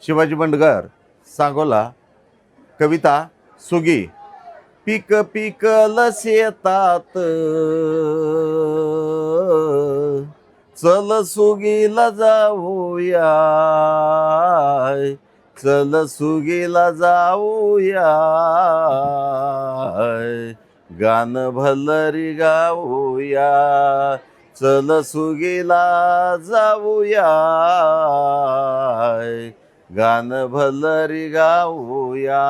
शिवाजी बंडगर, सांगोला. कविता Swiggy. पीक पिकल शेतात, चल सुगीला जाऊया, चल सुगीला जाऊया, गान भलरी गाऊया, चल सुगीला जाऊया, गान भलरी गाऊया.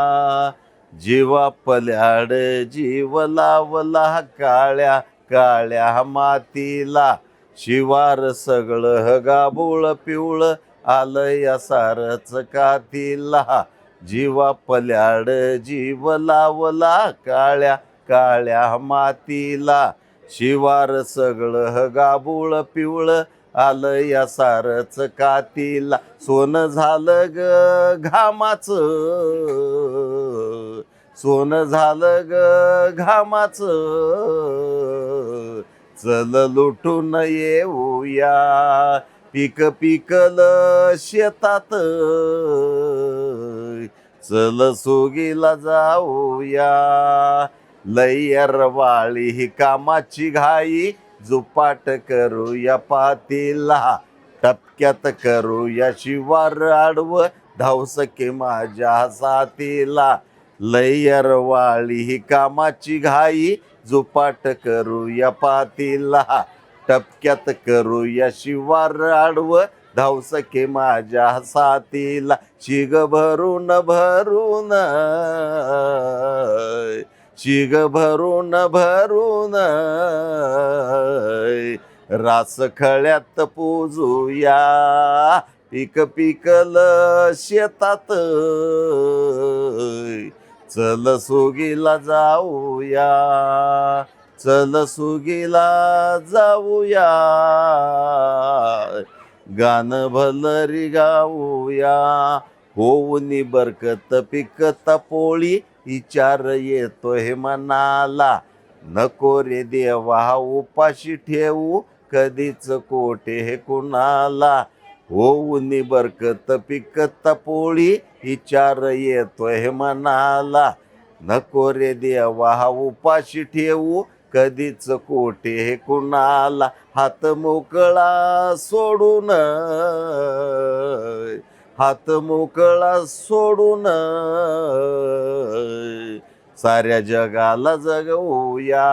जीवा पल्याड जीव लावला, काळ्या काळ्या मातीला, शिवार सगळं गाबुळ पिवळ आलं या सारच कातीला. जीवा पल्याड जीव लावला, काळ्या काळ्या मातीला, शिवार सगळं गाबुळ पिवळ आलं या सारच कातीला. सोनं झालं ग घामाचं, सोनं झालं ग घामाचं, चल लुटून येऊया. पीक पिकल शेतात, चल सुगीला जाऊया. लयरवाळी ही कामाची घाई, जुपाट करूया पातीला, टपक्यात करूया शिवार आडव, धावसके माझ्या साथीला. लयरवाळी ही कामाची घाई, जुपाट करूया पातीला, टपक्यात करूया शिवार आडव, धावसके माझ्या साथीला. शिग भरून भरून, शिग भरून भरून, रास खळ्यात पूजूया. पीक पिकल शेतात, चल सुगीला जाऊया, चल सुगीला जाऊया, गान भलरी गाऊया. होऊनी बरकत पिकत पोळी, विचार येतोय मनाला, नको रे देवा उपाशी ठेवू, कधीच कोठे हे कुणाला. होऊनी बरकत पिकत पोळी, विचार येतोय मनाला, नको रे देवा उपाशी ठेवू, कधीच कोठे हे कुणाला. हात मोकळा सोडून, हात मोकळा सोडून, साऱ्या जगाला जगवूया.